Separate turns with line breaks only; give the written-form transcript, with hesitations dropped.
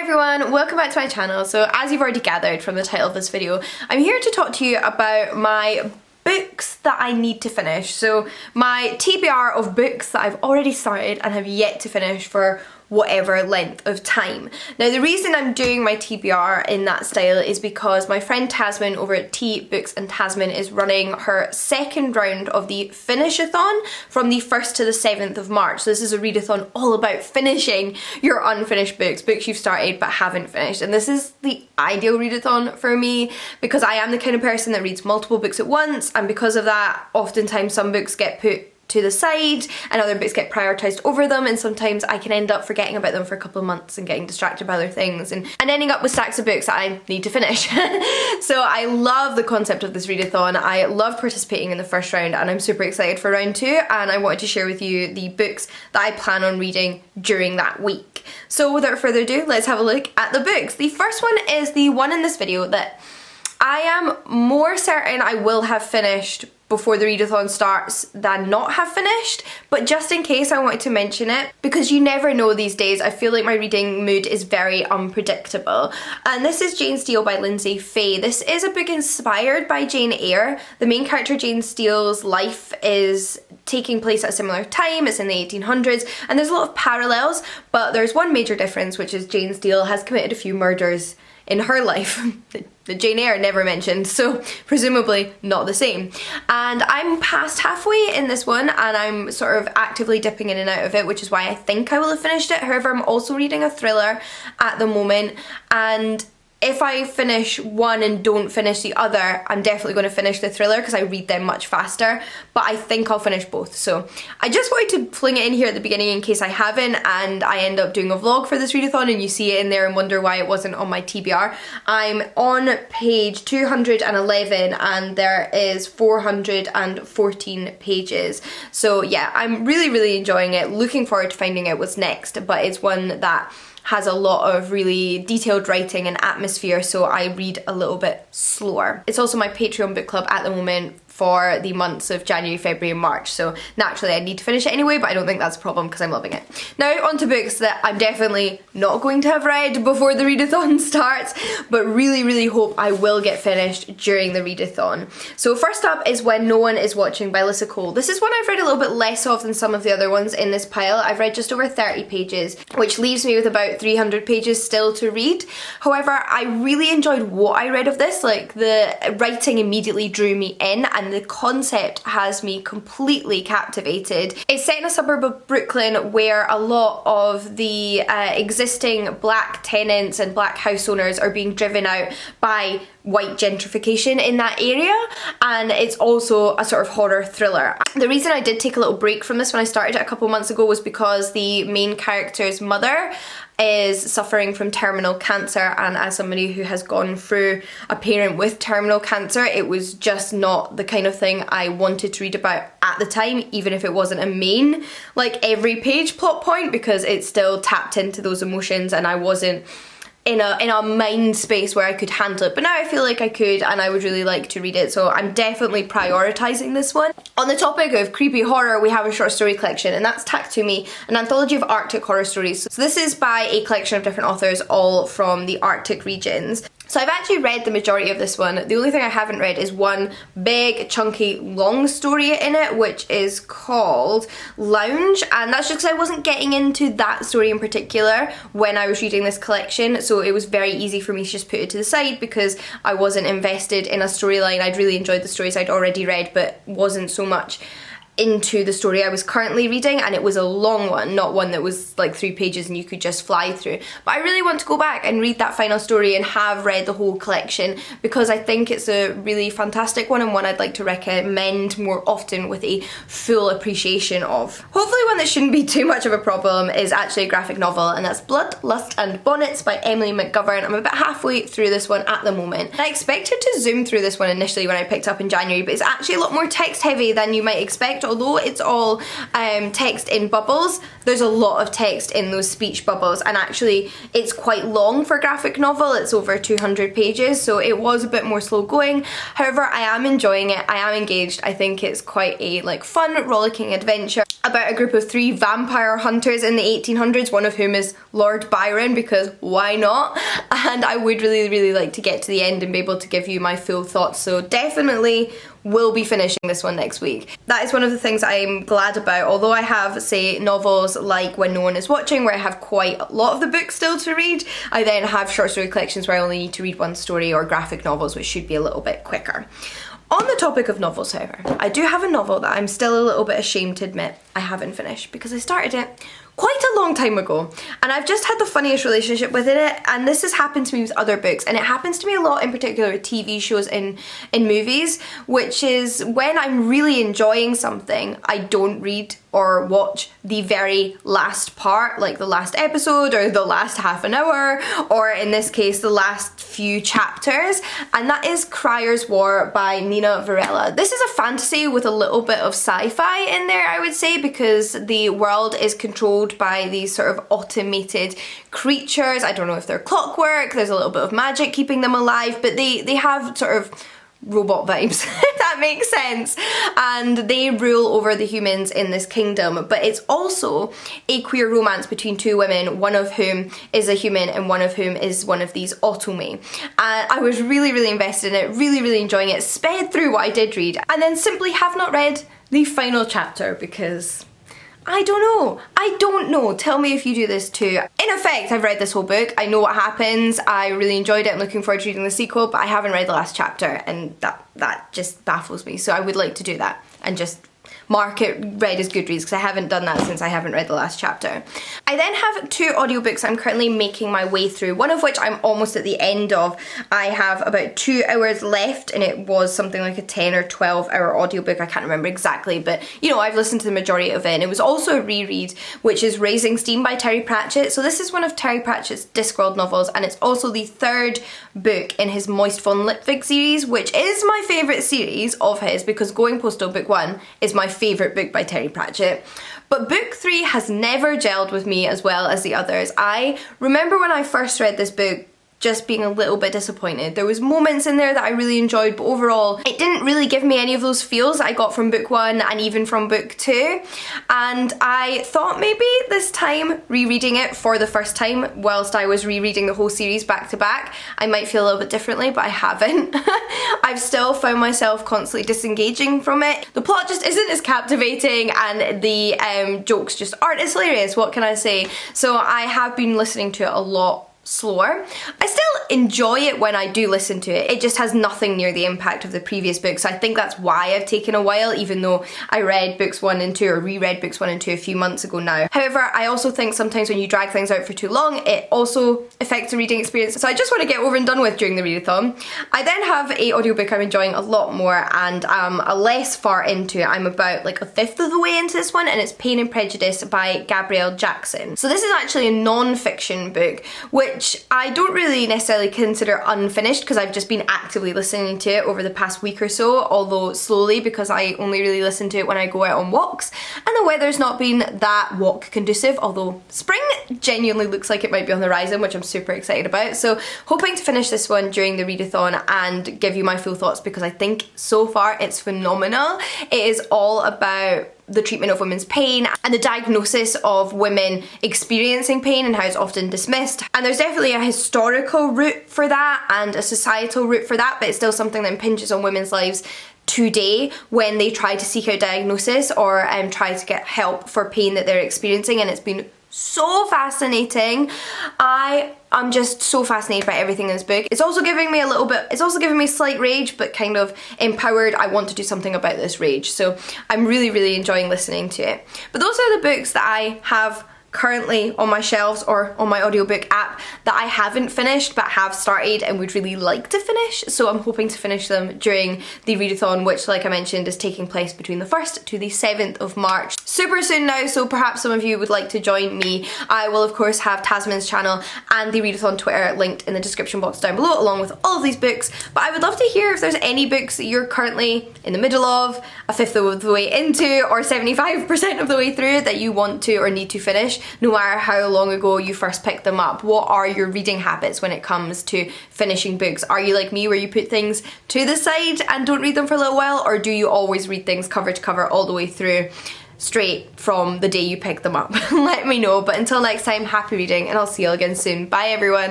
everyone, welcome back to my channel. So as you've already gathered from the title of this video, I'm here to talk to you about my books that I need to finish. So my TBR of books that I've already started and have yet to finish for whatever length of time. Now the reason I'm doing my TBR in that style is because my friend Tasman over at Tea Books and Tasman is running her second round of the Finish-a-thon from the 1st to the 7th of March. So this is a readathon all about finishing your unfinished books, books you've started but haven't finished. And this is the ideal readathon for me because I am the kind of person that reads multiple books at once, and because of that, oftentimes some books get put to the side and other books get prioritised over them, and sometimes I can end up forgetting about them for a couple of months and getting distracted by other things and ending up with stacks of books that I need to finish. So I love the concept of this readathon. I love participating in the first round and I'm super excited for round 2, and I wanted to share with you the books that I plan on reading during that week. So without further ado, let's have a look at the books. The first one is the one in this video that I am more certain I will have finished before the readathon starts than not have finished, but just in case I wanted to mention it because you never know these days. I feel like my reading mood is very unpredictable, and this is Jane Steele by Lindsay Fay. This is a book inspired by Jane Eyre. The main character Jane Steele's life is taking place at a similar time. It's in the 1800s and there's a lot of parallels, but there's one major difference, which is Jane Steele has committed a few murders in her life that Jane Eyre never mentioned, so presumably not the same. And I'm past halfway in this one and I'm sort of actively dipping in and out of it, which is why I think I will have finished it. However, I'm also reading a thriller at the moment, and if I finish one and don't finish the other, I'm definitely going to finish the thriller because I read them much faster, but I think I'll finish both. So I just wanted to fling it in here at the beginning in case I haven't and I end up doing a vlog for this readathon and you see it in there and wonder why it wasn't on my TBR. I'm on page 211 and there is 414 pages. So yeah, I'm really enjoying it, looking forward to finding out what's next, but it's one that has a lot of really detailed writing and atmosphere, so I read a little bit slower. It's also my Patreon book club at the moment for the months of January, February and March, so naturally I need to finish it anyway, but I don't think that's a problem because I'm loving it. Now on to books that I'm definitely not going to have read before the readathon starts, but really hope I will get finished during the readathon. So first up is When No One Is Watching by Alyssa Cole. This is one I've read a little bit less of than some of the other ones in this pile. I've read just over 30 pages, which leaves me with about 300 pages still to read. However, I really enjoyed what I read of this. Like, the writing immediately drew me in and the concept has me completely captivated. It's set in a suburb of Brooklyn where a lot of the existing black tenants and black house owners are being driven out by white gentrification in that area, and it's also a sort of horror thriller. The reason I did take a little break from this when I started it a couple months ago was because the main character's mother is suffering from terminal cancer, and as somebody who has gone through a parent with terminal cancer, it was just not the kind of thing I wanted to read about at the time, even if it wasn't a main, like, every page plot point, because it still tapped into those emotions and I wasn't in a mind space where I could handle it. But now I feel like I could and I would really like to read it, so I'm definitely prioritising this one. On the topic of creepy horror, we have a short story collection, and that's Taktumi, an anthology of Arctic horror stories. So this is by a collection of different authors, all from the Arctic regions. So I've actually read the majority of this one. The only thing I haven't read is one big, chunky, long story in it, which is called Lounge, and that's just because I wasn't getting into that story in particular when I was reading this collection, so it was very easy for me to just put it to the side because I wasn't invested in a storyline. I'd really enjoyed the stories I'd already read, but wasn't so much into the story I was currently reading, and it was a long one, not one that was like 3 pages and you could just fly through. But I really want to go back and read that final story and have read the whole collection because I think it's a really fantastic one and one I'd like to recommend more often with a full appreciation of. Hopefully one that shouldn't be too much of a problem is actually a graphic novel, and that's Blood, Lust and Bonnets by Emily McGovern. I'm about halfway through this one at the moment. I expected to zoom through this one initially when I picked up in January, but it's actually a lot more text heavy than you might expect. Although it's all text in bubbles, there's a lot of text in those speech bubbles, and actually it's quite long for a graphic novel. It's over 200 pages, so it was a bit more slow going. However, I am enjoying it, I am engaged. I think it's quite a fun, rollicking adventure. about a group of 3 vampire hunters in the 1800s, one of whom is Lord Byron, because why not? And I would really like to get to the end and be able to give you my full thoughts, so definitely will be finishing this one next week. That is one of the things I'm glad about. Although I have, say, novels like When No One Is Watching, where I have quite a lot of the book still to read, I then have short story collections where I only need to read one story, or graphic novels, which should be a little bit quicker. On the topic of novels, however, I do have a novel that I'm still a little bit ashamed to admit I haven't finished, because I started it quite a long time ago, and I've just had the funniest relationship with it, and this has happened to me with other books, and it happens to me a lot, in particular with TV shows in movies, which is when I'm really enjoying something, I don't read or watch the very last part, like the last episode or the last half an hour, or in this case the last few chapters, and that is Criers War by Nina Varela. This is a fantasy with a little bit of sci-fi in there, I would say, because the world is controlled by these sort of automated creatures. I don't know if they're clockwork, there's a little bit of magic keeping them alive, but they have sort of robot vibes, if that makes sense, and they rule over the humans in this kingdom. But it's also a queer romance between 2 women, one of whom is a human and one of whom is one of these automi. And I was really invested in it, really enjoying it, sped through what I did read, and then simply have not read the final chapter because I don't know. Tell me if you do this too. In effect, I've read this whole book. I know what happens. I really enjoyed it. I'm looking forward to reading the sequel, but I haven't read the last chapter, and that just baffles me. So I would like to do that and just mark it read as Goodreads, because I haven't done that since I haven't read the last chapter. I then have 2 audiobooks I'm currently making my way through, one of which I'm almost at the end of. I have about 2 hours left, and it was something like a 10 or 12 hour audiobook, I can't remember exactly, but you know, I've listened to the majority of it, and it was also a reread, which is Raising Steam by Terry Pratchett. So this is one of Terry Pratchett's Discworld novels, and it's also the 3rd book in his Moist Von Lipwig series, which is my favourite series of his, because Going Postal Book 1 is my favourite book by Terry Pratchett. But book 3 has never gelled with me as well as the others. I remember when I first read this book just being a little bit disappointed. There was moments in there that I really enjoyed, but overall it didn't really give me any of those feels that I got from book 1 and even from book 2. And I thought maybe this time, rereading it for the first time whilst I was rereading the whole series back to back, I might feel a little bit differently, but I haven't. I've still found myself constantly disengaging from it. The plot just isn't as captivating, and the jokes just aren't as hilarious, what can I say? So I have been listening to it a lot slower. I still enjoy it when I do listen to it. It just has nothing near the impact of the previous books. I think that's why I've taken a while, even though I read books 1 and 2, or reread books 1 and 2 a few months ago now. However, I also think sometimes when you drag things out for too long, it also affects the reading experience. So I just want to get over and done with during the readathon. I then have a audiobook I'm enjoying a lot more, and a less far into it. I'm about like a 1/5 of the way into this one, and it's Pain and Prejudice by Gabrielle Jackson. So this is actually a non-fiction book, which I don't really necessarily consider unfinished, because I've just been actively listening to it over the past week or so, although slowly, because I only really listen to it when I go out on walks, and the weather's not been that walk conducive, although spring genuinely looks like it might be on the horizon, which I'm super excited about. So hoping to finish this one during the readathon and give you my full thoughts, because I think so far it's phenomenal. It is all about the treatment of women's pain and the diagnosis of women experiencing pain and how it's often dismissed. And there's definitely a historical route for that and a societal route for that, but it's still something that impinges on women's lives today when they try to seek out diagnosis or try to get help for pain that they're experiencing, and it's been so fascinating. I'm just so fascinated by everything in this book. It's also giving me slight rage, but kind of empowered. I want to do something about this rage, so I'm really enjoying listening to it. But those are the books that I have currently on my shelves or on my audiobook app that I haven't finished but have started and would really like to finish. So I'm hoping to finish them during the readathon, which, like I mentioned, is taking place between the 1st to the 7th of March. Super soon now, so perhaps some of you would like to join me. I will of course have Tasman's channel and the readathon Twitter linked in the description box down below, along with all of these books. But I would love to hear if there's any books that you're currently in the middle of, a 1/5 of the way into, or 75% of the way through that you want to or need to finish, no matter how long ago you first picked them up. What are your reading habits when it comes to finishing books? Are you like me, where you put things to the side and don't read them for a little while, or do you always read things cover to cover all the way through? straight from the day you pick them up. Let me know. But until next time, happy reading, and I'll see you all again soon. Bye everyone.